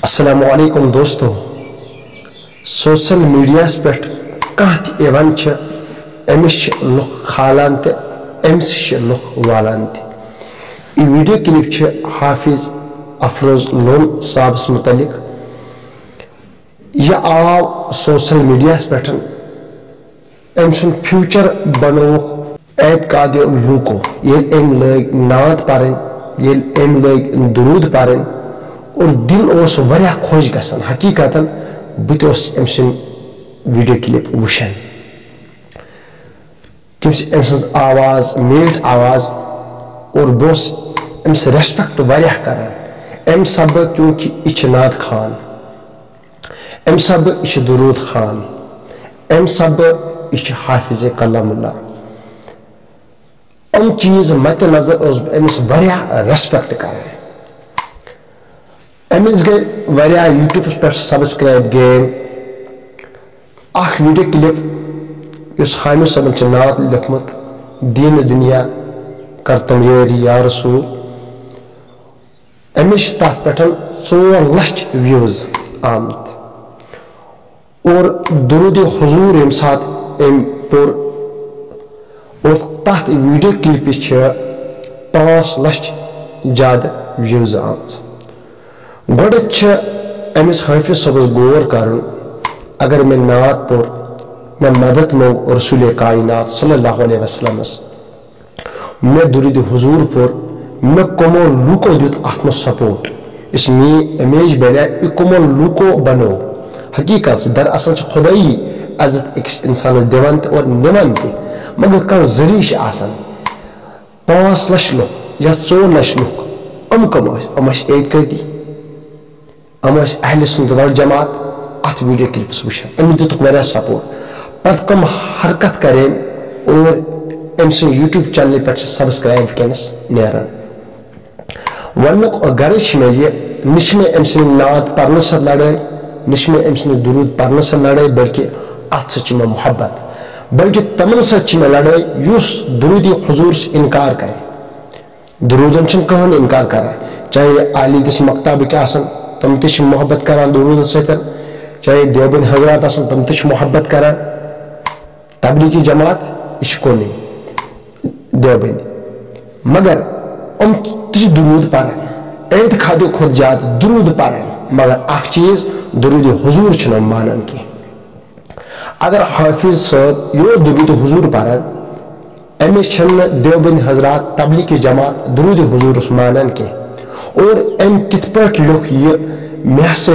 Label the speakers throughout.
Speaker 1: السلام علیکم دوستو سوشل میڈیا پہ کھانا ایون امس لُھ کھالان تو امس لُھ والان یہ ویڈیو کلپ حافظ افروز لون صاحبس متعلق یہ آو سوشل میڈیا پہ ام سن فیوچر بنو اعتقاد لوکو یل ام لگ نعت پرن یل ام لگ درود پرن اور دل اس واریاہ خوش گژھان حقیقتاً بت ام سن ویڈیو کلپ وشان ام سن آواز میٹھ آواز اور بہس امس ریسپیکٹ واریاہ کران ام سب کیونکہ یہ نعت خان ام سب یہ درود خان ام سب یہ حافظ کلام اللہ ام چیز مد نظر امس واریاہ ریسپیکٹ کران امس گئی واریاہ یوٹیوب پہ سبسکرائب گین اخ ویڈیو کلپ اس حامد صاحب نعت لکھمت دین دنیا کرتم یاری یا رسول امس تر پہ 4 لچھ ویوز آمت اور درود حضور یم سات ام پور اور تحت ویڈیو کلپ 5 لچھ زیادہ ویوز آمت گوڑت امس حافظ صاحب غور کرن اگر میں نعت پور میں مدد لوگ رسول کائنات صلی اللہ علیہ وسلم میں درود حضور پور میں کمو لوکو دیت اتم سپورٹ اس می امیج بنا یہ کمو لوکو بنو حقیقت در اصل خدائی عزت اکس انسان دیوان اور نمان تھی مگر کان ذریعہ آسان 5 لچھ لوگ یا 4 لچھ لوگ کم عید کردی اہل سنت والجماعت ات ویڈیو کلپس وچان ام دتک واریاہ سپورٹ پتہ کم حرکت کریں اور ام سن یوٹیوب چینل پہ سبسکرائب ونکس نیران ونک غرض میں یہ نش میں ام سن نعت پرن سے لڑائی نش میں ام سن درود پرن سے لڑائی بلکہ ات سے میں محبت بلکہ تمن سے میں لڑائی یس درود حضور سے انکار کرے درودن چھ کہن انکار کرا چاہے علی دس مکتب کے آسن تم تش محبت کران درود ستن چاہے دیوبند حضرات آسن تم تش محبت کران تبلیغی جماعت یہ کونی دیوبند مگر ام تش درود پران اعتقاد خود زیادہ درود پران مگر اخ چیز درود حضور چھن مانن کی اگر حافظ صاحب یہ درود حضور پران امس چھن دیوبند حضرات تبلیغی جماعت درود حضور مانن کی اور ام کت پٹ لوگ یہ مے سے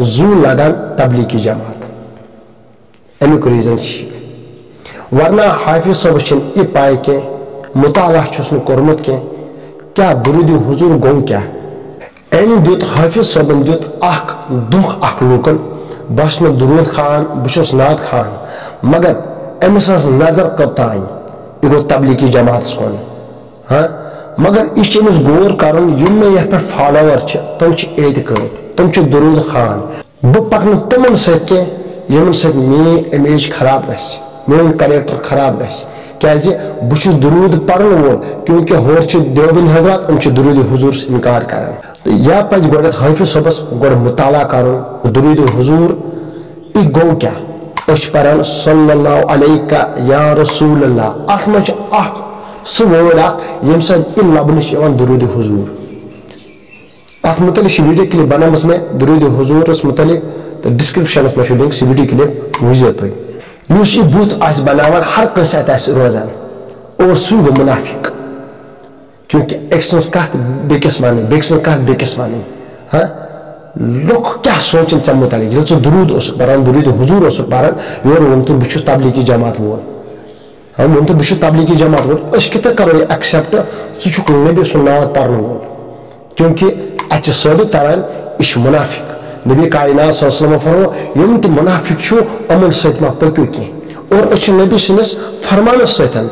Speaker 1: زو لگان تبلیغی جماعت امیک ریزن ورنہ حافظ صاحب چھن یہ پائے کہ مطالعہ چھس نہ کورمت کیا درود حضور گو کیا ام دیت حافظ صاحب دیت اخ دکھ اخ لوکن بس میں درود خان بس نعت خان مگر امس نظر کتان یہ گو تبلیغی جماعت کن ہاں مگر یہ غور کرن یم میں یہ پہ فالوور تم اعتقاد تم درود خان بہ پکن تمن ست یم ست میری امیج خراب گھس میون کریکٹر خراب گھس کیازِ بہ درود پرن وول کیونکہ ہور دیوبند حضرات ام درود حضور سے انکار کران یا پز گۄڈٕ حافظ صاحبس گۄڈٕ مطالعہ کرن درود حضور یہ گو کیا اچھ پران صلی اللہ علیہ یا رسول اللہ ات مچ اخ سہ وٲڈ اخ یم سۭتۍ یہ لبنہٕ یوان درود حضور ات متعلق ویڈیو کلپ بنامس میں درود حضورس متعلق تو ڈسکرپشنس میں لنک سہ ویڈیو کلپ وچھو تھی اس یہ بت آس بناوان ہر کنس ات روزان اور سہ گو منافق کیونکہ اک سن کت بیکس ون بیک سن کت بیکس ون ہاں لوگ کیا سوچن ژے متعلق یل ژٕ درود اوسُکھ پران درود حضور اوسُکھ پران یور وون تو بہ چھُس تبلیغی جماعت وول ہم وون تو بہ چھُس تبلیغی جماعت وول اس کتنا کرو یہ ایکسیپٹ ژٕ چھُکھ نبی سُنٛد نعت پرن وول کیونکہ ات ثابت تران یہ منافق نبی کائنات صلی اللہ علیہ وسلم فرمو یم تہ منافق چھو امن ست ما پکو کی اور اچھ نبی سنس فرمانس ستن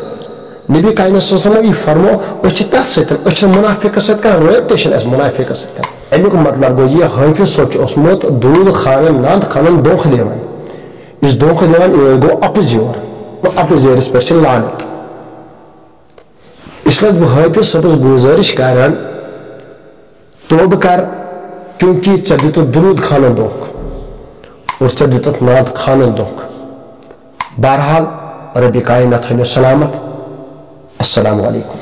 Speaker 1: نبی کائنات صلی اللہ علیہ وسلم یہ فرمو اچھ تات ستن اچھ منافق ست کا رابطہ چھن اس منافق ستن امیک مطلب گو یہ حافظ صاحب اوسمت درود خانن نعت خانن دھوکہ دیوان اس دھوکہ دیوان یہ گو اپوزیور اپوزیورس پہ لعنت اس لیے بہ حافظ صاحبس گزارش کران توبہ کر کیونکہ ژے دِتُتھ درود خانن دھوکھ اور ژے دِتُتھ ناد خانن دھوکھ. بہرحال رب کائنات تھٲینو سلامت. السلام علیکم.